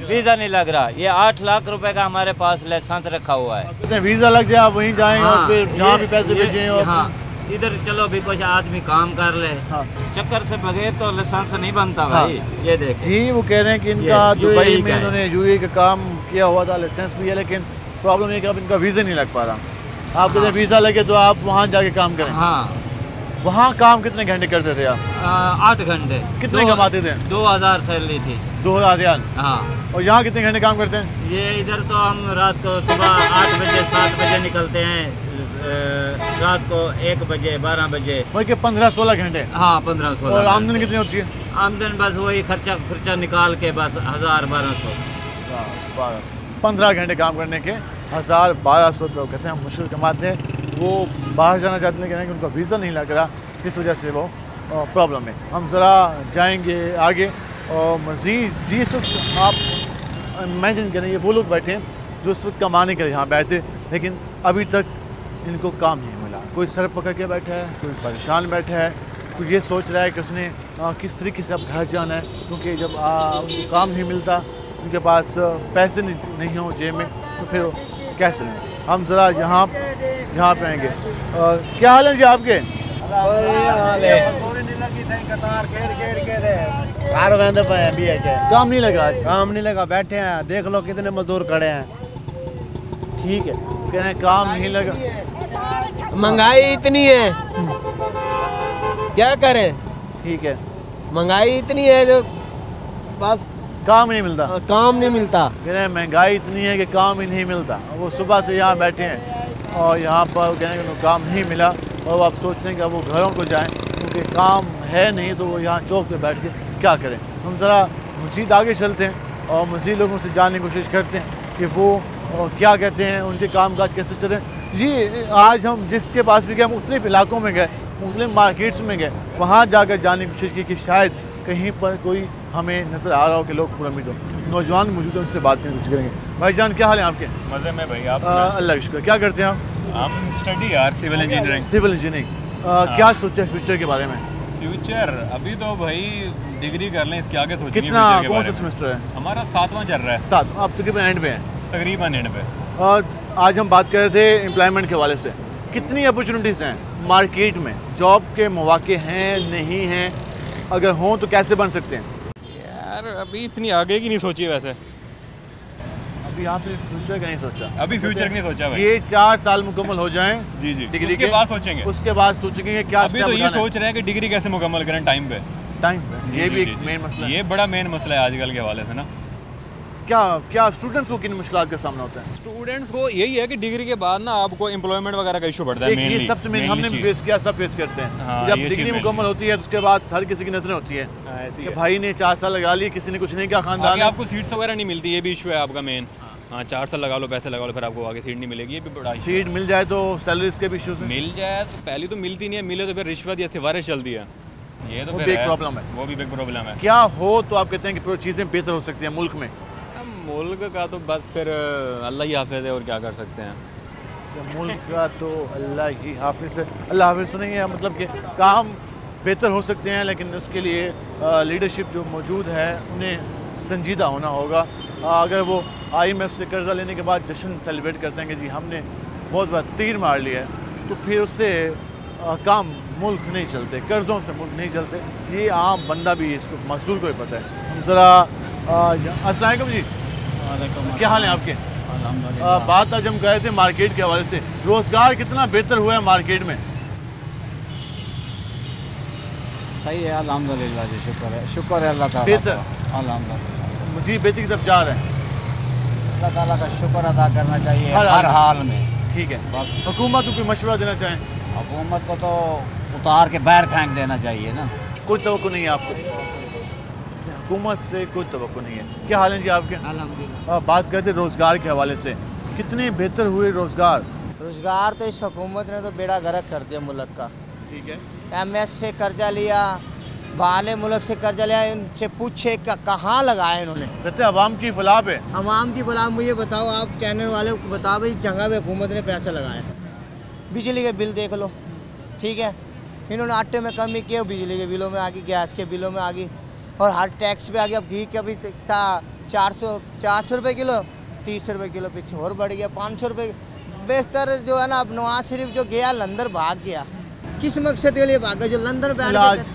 वीज़ा नहीं लग रहा। ये 8 लाख रुपए का हमारे पास लाइसेंस रखा हुआ है। वीज़ा लग जाए आप वहीं जाएंगे। हाँ, और फिर जहाँ भी पैसे भेजें और हाँ, इधर चलो भी कुछ आदमी काम कर ले। हाँ, चक्कर से बगैर तो लाइसेंस नहीं बनता भाई। हाँ, ये देख जी, वो कह रहे हैं कि इनका दुबई में इन्होंने यूएई का काम किया हुआ था, लाइसेंस भी है, लेकिन प्रॉब्लम ये कि अब इनका वीज़ा नहीं लग पा रहा। आप कहते वीज़ा लगे तो आप वहाँ जाके काम करें। हाँ, वहाँ काम कितने घंटे करते थे आप? 8 घंटे। कितने कमाते थे? 2000 सैलरी थी। 2000 रियाल। हाँ। और यहाँ कितने घंटे काम करते हैं? ये इधर तो हम रात को सुबह 8 बजे 7 बजे निकलते हैं, रात को 1 बजे 12 बजे। वही के 15-16 घंटे। हाँ, 15-16। और आमदन कितनी होती है? आमदन बस वही खर्चा निकाल के बस 1000-1200। 15 घंटे काम करने के 1000-1200 रुपये कहते हैं मुश्किल कमाते हैं। वो बाहर जाना चाहते हैं कि उनका वीज़ा नहीं लग रहा, इस वजह से वो प्रॉब्लम है। हम ज़रा जाएंगे आगे और मज़ीद जी इस वक्त आप इमेजिन करें, ये वो लोग बैठे हैं जो इस वक्त कमाने के लिए यहाँ बैठे, लेकिन अभी तक इनको काम नहीं मिला। कोई सर पकड़ के बैठा है, कोई परेशान बैठा है, कोई ये सोच रहा है कि उसने किस तरीके से अब घर जाना है, क्योंकि जब उनको काम नहीं मिलता, उनके पास पैसे नहीं हो जेब में, तो फिर कैसे लें। हम ज़रा यहाँ पे आएंगे। क्या हाल है जी आपके? काम नहीं लगा आज? काम नहीं लगा, बैठे हैं, देख लो कितने मजदूर खड़े हैं। ठीक है, कह रहे हैं काम नहीं लगा। महंगाई इतनी है, क्या करें? ठीक है, महंगाई इतनी है जो बस काम नहीं मिलता। काम नहीं मिलता। कह रहे हैं महंगाई इतनी है कि काम ही नहीं मिलता। वो सुबह से यहाँ बैठे हैं और यहाँ पर कह रहे हैं कि उनको काम नहीं मिला और वो आप सोच रहे हैं कि अब वो घरों को जाएं, क्योंकि काम है नहीं, तो वो यहाँ चौक पे बैठ के क्या करें। हम ज़रा मज़ीद आगे चलते हैं और मज़ीद लोगों से जानने की कोशिश करते हैं कि वो क्या कहते हैं, उनके कामकाज कैसे चल रहे हैं। जी आज हम जिसके पास भी गए, मुख्तलिफ़ इलाकों में गए, मुख्तलिफ़ मार्केट्स में गए, वहाँ जाकर जानने की कोशिश की कि शायद कहीं पर कोई हमें नज़र आ रहा हो कि लोग पूरा उम्मीद हो। नौजवान मौजूद है, उससे बात करने की कोशिश करेंगे। भाईजान क्या हाल है आपके? मज़े में भाई। आप? अल्लाह का शुक्र। क्या करते हैं आप? हम स्टडी यार, सिविल इंजीनियरिंग। Civil engineering. क्या सोचा है फ्यूचर के बारे में? फ्यूचर अभी तो भाई डिग्री कर लें, इसके आगे सोचेंगे। कितना कौन सा सेमेस्टर है? हमारा 7वां चल रहा है। 7, आप तकरीबन एंड पे हैं? तकरीबन एंड पे। और आज हम बात कर रहे थे एम्प्लॉयमेंट के हवाले से। कितनी अपॉर्चुनिटीज़ हैं मार्केट में? जॉब के मौके हैं, नहीं हैं? अगर हों तो कैसे बन सकते हैं? यार अभी इतनी आगे की नहीं सोची वैसे। अभी आपने फ्यूचर का नहीं सोचा? अभी फ्यूचर का नहीं सोचा भाई। ये 4 साल मुकम्मल हो जाएं जी डिग्री उसके बाद सोचेंगे। उसके बाद सोचेंगे कि क्या। अभी तो ये सोच रहे हैं कि डिग्री कैसे मुकम्मल करें टाइम पे। ये भी एक मेन मसला है। ये बड़ा मेन मसला है आजकल के हवाले से ना। क्या स्टूडेंट्स को किन मुश्किलात का सामना होता है? स्टूडेंट्स को यही है कि डिग्री के बाद ना आपको एम्प्लॉयमेंट वगैरह का इशू बढ़ता है। ये सबसे मेन हमने फेस किया, सब फेस करते हैं। हाँ, जब डिग्री मुकम्मल होती है तो उसके बाद हर किसी की नजरें होती है कि भाई ने 4 साल लगा लिए, किसी ने कुछ नहीं किया, खानदान आपको सीट्स वगैरह नहीं मिलती, ये भी इशू है आपका मेन। हाँ 4 साल लगा लो, पैसे लगा लो, फिर आपको आगे सीट नहीं मिलेगी, ये भी बड़ा सीट मिल जाए तो सैलरीज के भी इशू मिल जाए तो पहली तो मिलती नहीं है, मिले तो फिर रिश्वत या सिफारिश चलती है। ये तो एक प्रॉब्लम है। वो भी एक प्रॉब्लम है। क्या हो तो आप कहते हैं कि चीज़ें बेहतर हो सकती हैं मुल्क में? मुल्क का तो बस फिर अल्लाह ही हाफिज़ है, और क्या कर सकते हैं। मुल्क का तो अल्लाह ही हाफिज़ है। अल्लाह हाफिज़ सुनेंगे मतलब कि काम बेहतर हो सकते हैं, लेकिन उसके लिए लीडरशिप जो मौजूद है उन्हें संजीदा होना होगा। अगर वो IMF से कर्जा लेने के बाद जश्न सेलिब्रेट करते हैं कि जी हमने बहुत बार तीर मार लिया है, तो फिर उससे काम मुल्क नहीं चलते, कर्ज़ों से मुल्क नहीं चलते। ये आम बंदा भी इसको मजदूर को ही पता है। हम ज़रा अस्सलाम वालेकुम जी, क्या हाल है आपके? बात आज हम कह रहे थे मार्केट के हवाले से। रोज़गार कितना बेहतर हुआ है मार्केट में? सही है अल्हम्दुलिल्लाह जी, शुक्र है अल्लाह ताला। बेहतर अल्हम्दुलिल्लाह, मज़ीद बेहतरी की तरफ जा रहे हैं। अल्लाह ताला का शुक्र अदा करना चाहिए हर हाल में। ठीक है, बस हुकूमत को कोई मशवरा देना चाहें? हुकूमत को तो उतार के बाहर फेंक देना चाहिए ना। कोई तवक्को नहीं है आपको? हुकूमत से कोई तवक्को नहीं है। क्या हाल है जी आपके? अल्हम्दुलिल्लाह। बात करते रोज़गार के हवाले से, कितने बेहतर हुए रोज़गार? रोज़गार तो इस हुकूमत ने तो बेड़ा गर्क कर दिया मुल्क का। ठीक है, MS से कर्जा लिया, बाहरले मुल्क से कर्जा लिया, इनसे पूछे कहाँ लगाए इन्होंने। कहते हैं अवाम की फलाह पे। अवाम की फलाह, मुझे बताओ, आप चैनल वाले को बताओ भाई जगह पे हुकूमत ने पैसा लगाया। बिजली के बिल देख लो, ठीक है, इन्होंने आटे में कमी की, बिजली के बिलों में आ गई, गैस के बिलों में आ गई, और हर टैक्स पे आ गया। अब घी का भी था 400 रुपये किलो, 30 रुपये किलो पीछे और बढ़ गया, 500 रुपये। बेहतर जो है ना, अब नवाज शरीफ जो गया लंदन भाग गया, किस मकसद के लिए भागा? जो लंदन बैठ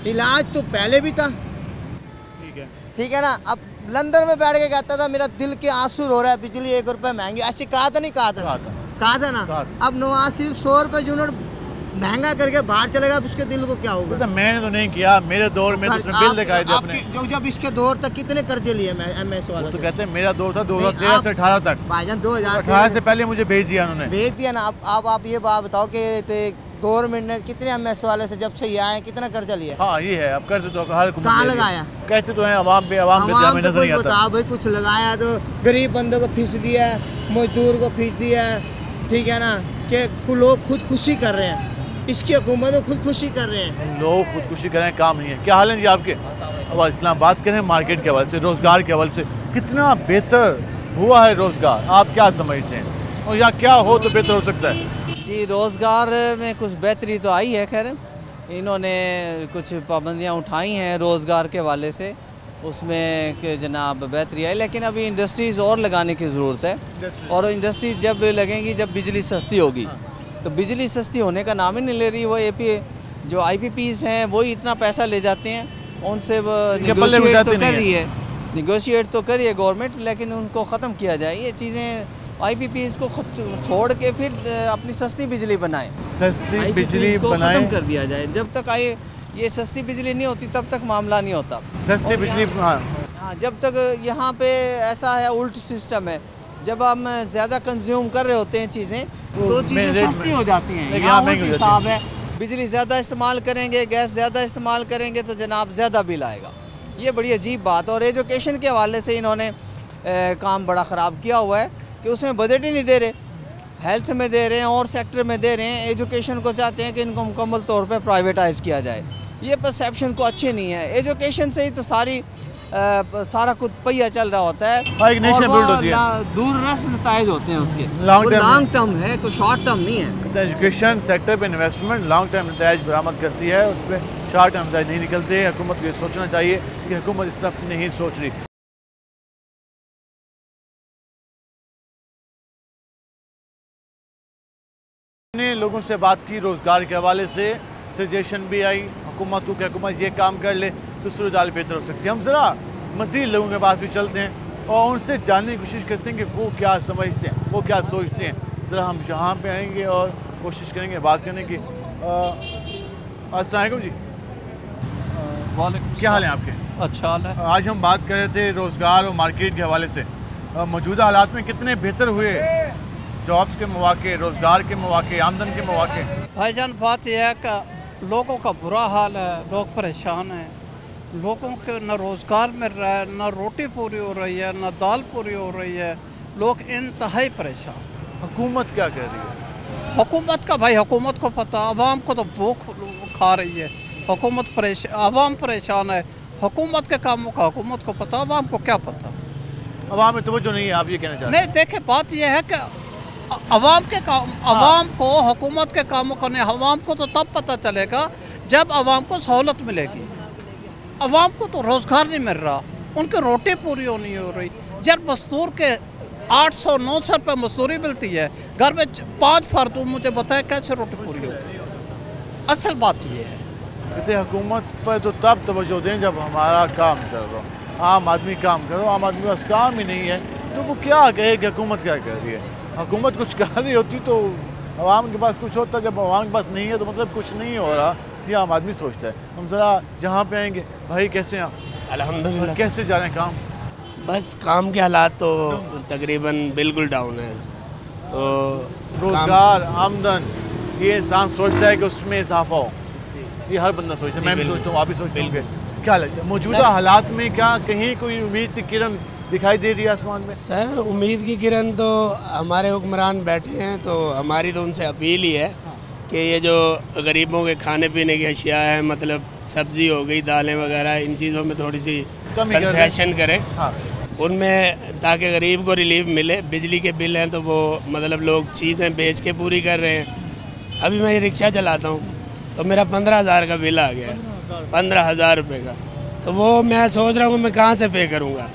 इलाज तो पहले भी था, ठीक है ना। अब लंदन में बैठ के कहता था मेरा दिल के आंसू रो रहा है, बिजली 1 रुपये महंगी, ऐसे कहा था नहीं? कहा था ना। अब नवाज शरीफ 100 रुपये जो महंगा करके बाहर चलेगा, अब उसके दिल को क्या होगा? तो मैंने तो नहीं किया, मेरे दौर में तो उसने बिल दिखाए थे अपने। जो जब इसके दौर तक कितने कर्जे लिए MS वालों? तो कहते हैं मेरा दौर था 2013 से 18 तक। भाईजान 2018 से पहले मुझे भेज दिया उन्होंने। भेज दिया ना। अब आप ये बात बताओ कि गवर्नमेंट ने कितने MS वाले से जब से ये आए कितना कर्जा लिया? हाँ ये है, अब कर्ज तो हर कहाँ लगाया? कहते तो हैं अवाम पे, अवाम पे हमें नजर नहीं आता। बताओ भाई, कुछ लगाया तो गरीब बंदों को फीस दिया, मजदूर को फीस दिया, ठीक है ना, कि लोग खुदकुशी कर रहे हैं। इसकी हुकूमत को खुदकुशी कर रहे हैं, लोग खुदकुशी कर रहे हैं, काम नहीं है। क्या हाल है जी आपके? अब इस्लामाबाद करें मार्केट के हवाले से, रोज़गार के हवाले से कितना बेहतर हुआ है रोज़गार, आप क्या समझते हैं? और या क्या हो तो बेहतर हो सकता है? जी रोज़गार में कुछ बेहतरी तो आई है, खैर इन्होंने कुछ पाबंदियां उठाई हैं रोज़गार के हवाले से, उसमें कि जनाब बेहतरी आई, लेकिन अभी इंडस्ट्रीज़ और लगाने की ज़रूरत है। और इंडस्ट्रीज़ जब लगेंगी जब बिजली सस्ती होगी। तो बिजली सस्ती होने का नाम ही नहीं ले रही। वो जो IPPs हैं वही इतना पैसा ले जाते हैं, उनसे वो निगोशिएट तो कर रही है, निगोशिएट तो कर रही है गवर्नमेंट, लेकिन उनको ख़त्म किया जाए। ये चीज़ें IPPs को छोड़ के फिर अपनी सस्ती बिजली बनाएं, सस्ती बिजली को बनाएं, ख़त्म कर दिया जाए। जब तक ये सस्ती बिजली नहीं होती तब तक मामला नहीं होता। सस्ती बिजली, हाँ, जब तक यहाँ पे ऐसा है, उल्ट सिस्टम है, जब हम ज़्यादा कंज्यूम कर रहे होते हैं चीज़ें तो चीज़ें सस्ती हो जाती हैं। यहाँ उल्ट हिसाब है, बिजली ज़्यादा इस्तेमाल करेंगे, गैस ज़्यादा इस्तेमाल करेंगे तो जनाब ज़्यादा बिल आएगा। ये बड़ी अजीब बात है। और एजुकेशन के हवाले से इन्होंने काम बड़ा ख़राब किया हुआ है कि उसमें बजट ही नहीं दे रहे, हेल्थ में दे रहे हैं और सेक्टर में दे रहे हैं। एजुकेशन को चाहते हैं कि इनको मुकम्मल तौर पे प्राइवेटाइज़ किया जाए, ये परसेप्शन को अच्छी नहीं है। एजुकेशन से ही तो सारा कुछ पहिया चल रहा होता है और दूररस नताइज होते हैं उसके। लॉन्ग टर्म है, कोई शॉर्ट टर्म नहीं है। एजुकेशन सेक्टर पे इन्वेस्टमेंट लॉन्ग टर्म नताइज बरामद करती है, उस पर शॉर्ट टर्म नताइज नहीं निकलते। हुकूमत को ये सोचना चाहिए कि हुकूमत इस तरफ नहीं सोच रही। ने लोगों से बात की रोज़गार के हवाले से, सजेशन भी आई हुकूमत को कि हुकूमत ये काम कर ले तो सूरत हाल बेहतर हो सकती है। हम ज़रा मज़ीद लोगों के पास भी चलते हैं और उनसे जानने की कोशिश करते हैं कि वो क्या समझते हैं, वो क्या सोचते हैं। ज़रा हम यहाँ पे आएंगे और कोशिश करेंगे बात करने की। अस्सलाम वालेकुम जी। क्या हाल है आपके? अच्छा हाल है। आज हम बात कर रहे थे रोज़गार और मार्केट के हवाले से। मौजूदा हालात में कितने बेहतर हुए जॉब्स के मौके, रोज़गार के मौके, आमदन के मौके? भाईजान बात यह है कि लोगों का बुरा हाल है, लोग परेशान हैं, लोगों के न रोज़गार मिल रहा है, न रोटी पूरी हो रही है, न दाल पूरी हो रही है, लोग इंतहाई परेशान। हुकूमत क्या कह रही है? हुकूमत का भाई हुकूमत को पता, आवाम को तो भूख खा रही है, हुकूमत परेशान, आवाम परेशान है। हुकूमत के कामों का हुकूमत को पता, आवाम को क्या पता? आवाम में तवज्जो नहीं है, आप ये कहना चाहते हैं? नहीं, देखे बात यह है कि अवाम के काम, अवाम को हुकूमत के कामों का नहीं, अवाम को तो तब पता चलेगा जब अवाम को सहूलत मिलेगी। अवाम को तो रोज़गार नहीं मिल रहा, उनकी रोटी पूरी नहीं हो रही। यार मजदूर के 800-900 रुपये मजदूरी मिलती है, घर में 5 फर्द, मुझे बताए कैसे रोटी पूरी हो? असल बात ये है। कहते हुकूमत पर तो तब तवज्जो दें जब हमारा काम चल रहा हो। आम आदमी काम करो, आम आदमी के पास काम ही नहीं है तो वो क्या कहे कि हुकूमत क्या कह रही है। हुकूमत कुछ कर रही होती तो आवाम के पास कुछ होता, जब आवाम के पास नहीं है तो मतलब कुछ नहीं हो रहा, ये आम आदमी सोचता है। हम ज़रा जहाँ पे आएंगे। भाई कैसे हैं आप? अल्हम्दुलिल्लाह। कैसे जा रहे हैं काम? बस काम के हालात तो तकरीबन बिल्कुल डाउन है। तो रोज़गार, आमदन, ये इंसान सोचता है कि उसमें इजाफा हो, ये हर बंदा सोचता है, मैं भी सोचता हूँ, आप भी सोचते होंगे। क्या लगता है मौजूदा हालात में क्या कहीं कोई उम्मीद की किरण दिखाई दे रही है आसमान में? सर उम्मीद की किरण तो हमारे हुक्मरान बैठे हैं, तो हमारी तो उनसे अपील ही है कि ये जो गरीबों के खाने पीने की अशिया है, मतलब सब्ज़ी हो गई, दालें वगैरह, इन चीज़ों में थोड़ी सी कंसेशन करें। हाँ। उनमें ताकि गरीब को रिलीफ मिले। बिजली के बिल हैं तो वो मतलब लोग चीज़ें बेच के पूरी कर रहे हैं। अभी मैं ये रिक्शा चलाता हूँ तो मेरा 15,000 का बिल आ गया है, 15,000 रुपये का। तो वो मैं सोच रहा हूँ मैं कहाँ से पे करूँगा।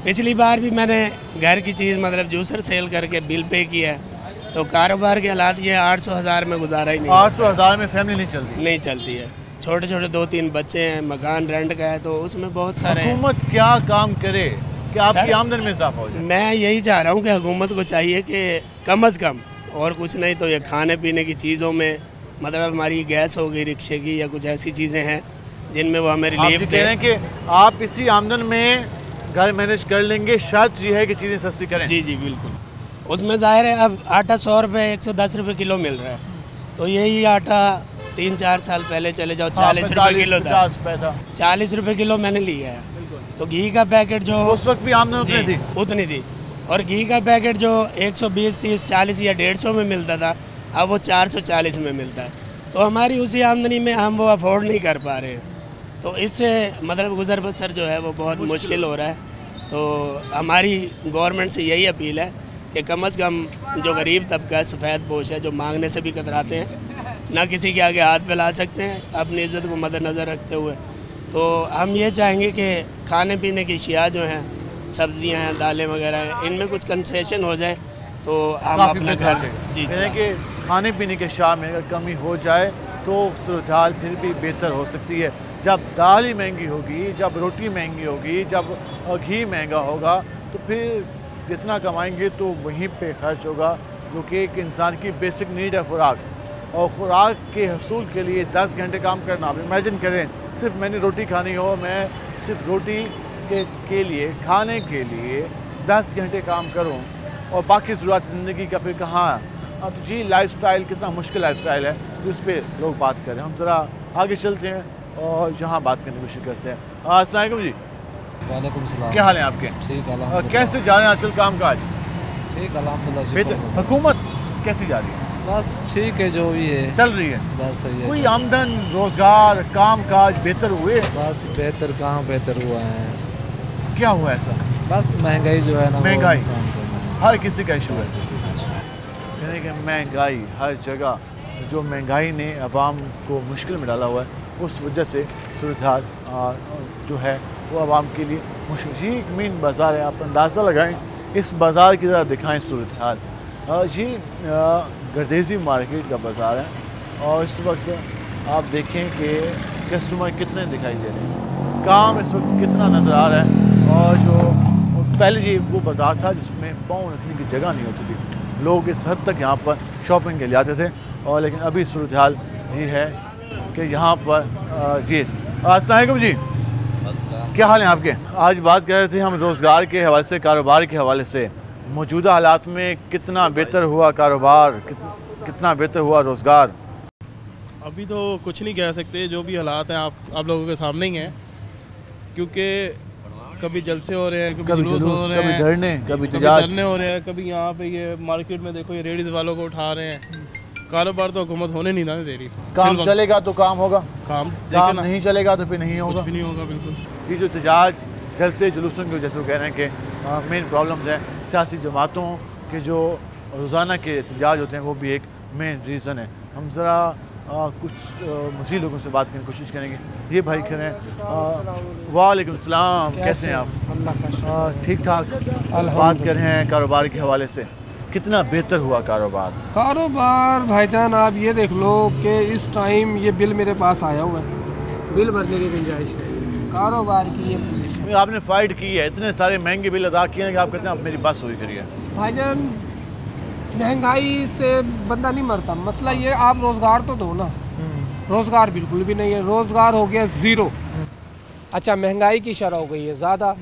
पिछली बार भी मैंने घर की चीज़ मतलब जूसर सेल करके बिल पे किया है। तो कारोबार के हालात ये 800,000 में गुजारा ही नहीं। 800,000 में फैमिली नहीं चलती? नहीं चलती है। छोटे छोटे 2-3 बच्चे हैं, मकान रेंट का है, तो उसमें बहुत सारे। हुकूमत क्या काम करे कि आपकी आमदन में इजाफा हो जाए? मैं यही चाह रहा हूँ कि हुकूमत को चाहिए कि कम अज़ कम, और कुछ नहीं तो ये खाने पीने की चीज़ों में, मतलब हमारी गैस हो गई रिक्शे की या कुछ ऐसी चीज़ें हैं जिनमें वो हमें रिलीफ कह रहे हैं कि आप इसी आमदन में घर मैनेज कर लेंगे, शर्त ये है कि चीज़ें सस्ती करें। जी जी बिल्कुल। उसमें ज़ाहिर है अब आटा 100 रुपये 110 रुपये किलो मिल रहा है, तो यही आटा 3-4 साल पहले चले जाओ 40 रुपये किलो था, 40 रुपये किलो मैंने लिया है। तो घी का पैकेट जो उस वक्त भी आमदनी उतनी थी, और घी का पैकेट जो 120, 30, 40 या 150 में मिलता था, अब वो 440 में मिलता है। तो हमारी उसी आमदनी में हम वो अफोर्ड नहीं कर पा रहे हैं, तो इससे मतलब गुजर बसर जो है वो बहुत मुश्किल हो रहा है। तो हमारी गवर्नमेंट से यही अपील है कि कम अज़ कम जो गरीब तबका है, सफ़ेद पोश है, जो मांगने से भी कतराते हैं, ना किसी के आगे हाथ फैला सकते हैं अपनी इज़्ज़त को मद्देनज़र रखते हुए, तो हम ये चाहेंगे कि खाने पीने की अशिया जो हैं, सब्ज़ियाँ हैं, दालें वगैरह हैं, इनमें कुछ कंसेशन हो जाए तो हम अपना घर जी कि खाने पीने के अशिया में अगर कमी हो जाए तो सूरत हाल फिर भी बेहतर हो सकती है। जब दाल ही महंगी होगी, जब रोटी महंगी होगी, जब घी महंगा होगा, तो फिर जितना कमाएंगे तो वहीं पे खर्च होगा, जो कि एक इंसान की बेसिक नीड है खुराक। और खुराक के हसूल के लिए 10 घंटे काम करना, आप इमेजिन करें, सिर्फ मैंने रोटी खानी हो, मैं सिर्फ रोटी के लिए, खाने के लिए 10 घंटे काम करूं और बाकी ज़रूरत ज़िंदगी का फिर कहाँ। तो जी लाइफस्टाइल कितना मुश्किल लाइफस्टाइल है, तो इस पर लोग बात करें। हम ज़रा आगे चलते हैं और यहाँ बात करने की कोशिश करते हैं। अस्सलाम वालेकुम जी। वालेकुम सलाम। क्या हाल है आपके? ठीक है। कैसे जा रहे हैं आजकल काम काज? ठीक अल्हम्दुलिल्लाह। हुकूमत कैसी जा रही है? बस ठीक है, जो भी है चल रही है। बस सही है। कोई आमदन रोजगार काम काज बेहतर हुए? बस बेहतर कहाँ बेहतर हुआ है, क्या हुआ ऐसा? बस महंगाई जो है ना, महंगाई हर किसी का इशू है। यानी कि महंगाई हर जगह, जो महंगाई ने अवाम को मुश्किल में डाला हुआ है, उस वजह से सूरत हाल जो है वो आवाम के लिए मुश्किल। जी एक मेन बाज़ार है, आप अंदाज़ा लगाएं इस बाज़ार की तरह दिखाएं सूरत हाल। ये गर्देजी मार्केट का बाज़ार है और इस वक्त आप देखें कि कस्टमर कितने दिखाई दे रहे हैं, काम इस वक्त कितना नज़र आ रहा है। और जो पहले जी वो बाज़ार था जिसमें पाँव रखने की जगह नहीं होती थी, लोग इस हद तक यहाँ पर शॉपिंग के लिए आते थे। और लेकिन अभी सूरत हाल ये है कि यहाँ पर जी। अस्सलाम वालेकुम जी, क्या हाल है आपके? आज बात कर रहे थे हम रोज़गार के हवाले से, कारोबार के हवाले से। मौजूदा हालात में कितना बेहतर हुआ कारोबार, कितना बेहतर हुआ रोज़गार? अभी तो कुछ नहीं कह सकते, जो भी हालात हैं आप लोगों के सामने ही हैं, क्योंकि कभी जलसे हो रहे हैं, कभी जुलूस हो रहे हैं, कभी धरने हो रहे हैं, कभी यहाँ पे ये मार्केट में देखो ये लेडीज़ वालों को उठा रहे हैं। कारोबार तो हुकूमत होने नहीं दे रही। काम चलेगा तो काम होगा, काम नहीं चलेगा तो फिर नहीं होगा, कुछ भी नहीं होगा। बिल्कुल ये जो एहतजाज जलसे जुलूसों की वजह से कह रहे हैं कि मेन प्रॉब्लम्स हैं, सियासी जमातों के जो रोज़ाना के एहतजाज होते हैं वो भी एक मेन रीज़न है। हम ज़रा कुछ मसीह लोगों से बात करने की कोशिश करेंगे। ये भाई खड़े हैं। वालेकुम सलाम, कैसे हैं आप? ठीक ठाक। बात कर रहे हैं कारोबार के हवाले से, कितना बेहतर हुआ कारोबार? कारोबार भाईजान आप ये देख लो कि इस टाइम ये बिल मेरे पास आया हुआ है, बिल भरने की गुंजाइश है, कारोबार की ये पोजीशन। आपने फ़ाइट की है, इतने सारे महंगे बिल अदा किए हैं कि आप कहते हैं आप मेरी बात हुई करिए। भाईजान महंगाई से बंदा नहीं मरता, मसला ये आप रोज़गार तो दो ना, रोज़गार बिल्कुल भी नहीं है, रोज़गार हो गया ज़ीरो। अच्छा महंगाई की शरह हो गई है ज़्यादा।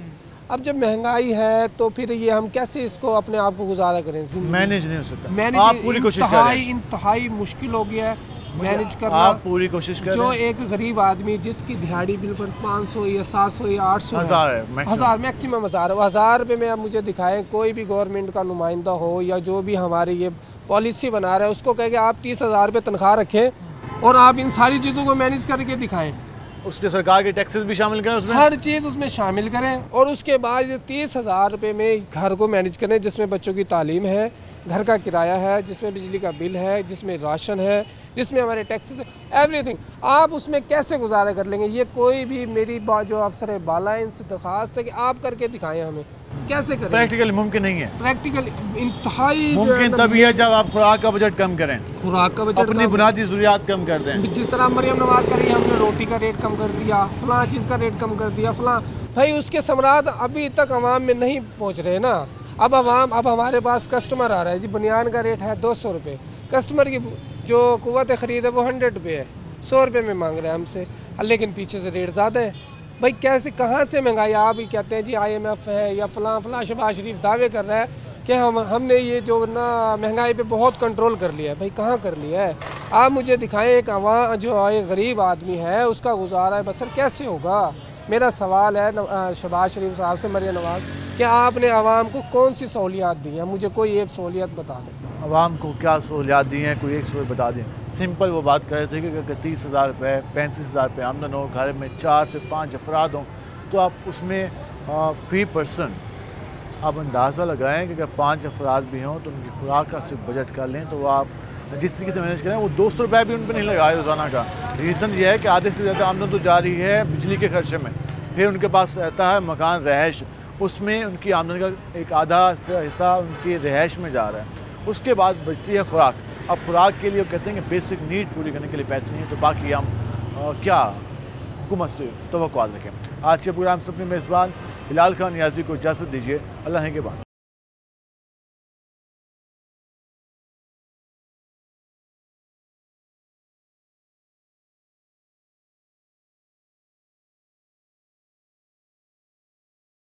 अब जब महंगाई है तो फिर ये हम कैसे इसको अपने आप को गुजारा करें? मैनेज नहीं हो सकता। मैनेज आप पूरी कोशिश कर रहे हैं। इंतहाई मुश्किल हो गया है मैनेज करना। आप पूरी कोशिश कर रहे हैं। जो एक गरीब आदमी जिसकी दिहाड़ी बिल पर 500 या 700 या 800 हज़ार मैक्सिमम हज़ार 1000 रुपये में आप मुझे दिखाएं, कोई भी गवर्नमेंट का नुमाइंदा हो या जो भी हमारी ये पॉलिसी बना रहा है उसको कह के आप 30,000 रुपये तनख्वाह रखें और आप इन सारी चीज़ों को मैनेज करके दिखाएं। उसके सरकार के टैक्सेस भी शामिल करें उसमें, हर चीज़ उसमें शामिल करें और उसके बाद 30,000 रुपये में घर को मैनेज करें, जिसमें बच्चों की तालीम है, घर का किराया है, जिसमें बिजली का बिल है, जिसमें राशन है, जिसमें हमारे टैक्सेस, एवरीथिंग। आप उसमें कैसे गुजारा कर लेंगे? ये कोई भी मेरी जो अफसर बाला है इनसे दरख्वास्त है कि आप करके दिखाएं हमें कैसे करें। प्रैक्टिकल मुमकिन नहीं है। प्रैक्टिकल इंतहाई मुमकिन तभी है जब आप खुराक का बजट कम करें, खुराक का बजट, अपनी बुनियादी ज़रूरियात कम कर दें। जिस तरह मरियम नवाज कर रही है, हमने रोटी का रेट कम कर दिया, फलां चीज़ का रेट कम कर दिया, फलां। भाई उसके समरात अभी तक आवाम में नहीं पहुँच रहे ना। अब हमारे पास कस्टमर आ रहा है जी, बनियान का रेट है 200 रुपये, कस्टमर की जो कुव्वत ख़रीद है वो 100 रुपये है, 100 रुपये में मांग रहे हैं हमसे, लेकिन पीछे से रेट ज़्यादा है। भाई कैसे कहाँ से महंगाई? आप ही कहते हैं जी IMF है या फलां शहबाज शरीफ दावे कर रहा है कि हमने ये जो ना महंगाई पे बहुत कंट्रोल कर लिया है। भाई कहाँ कर लिया है? आप मुझे दिखाएं एक आवाम जो एक गरीब आदमी है उसका गुजारा बसर कैसे होगा? मेरा सवाल है शहबाज शरीफ साहब से, मरियम नवाज़, कि आपने आवाम को कौन सी सहूलियात दी हैं? मुझे कोई एक सहूलियत बता दें। आवाम को क्या सहूलियात दी हैं, कोई एक सहूलियत बता दें। सिंपल वो बात कर रहे थे कि अगर 30,000 रुपये 35,000 रुपये आमदन हो, घर में 4 से 5 अफराद हों, तो आप उसमें फी पर्सन आप अंदाज़ा लगाएं कि अगर 5 अफराद भी हों तो उनकी खुराक का सिर्फ बजट कर लें तो वो आप जिस तरीके से मैनेज करें, वो 200 रुपये भी उन पर नहीं लगाए रोज़ाना का। रीज़न ये है कि आधे से ज़्यादा आमदन तो जा रही है बिजली के खर्चे में, फिर उनके पास रहता है मकान रहायश, उसमें उनकी आमदन का एक आधा हिस्सा उनकी रहायश में जा रहा है, उसके बाद बचती है खुराक। अब खुराक के लिए कहते हैं कि बेसिक नीड पूरी करने के लिए पैसे नहीं है, तो बाकी हम क्या हुकूमत से तवक्कुआत रखें। आज के प्रोग्राम से अपने मेज़बान बिलाल खान नियाज़ी को इजाज़त दीजिए। अल्लाह के बाद।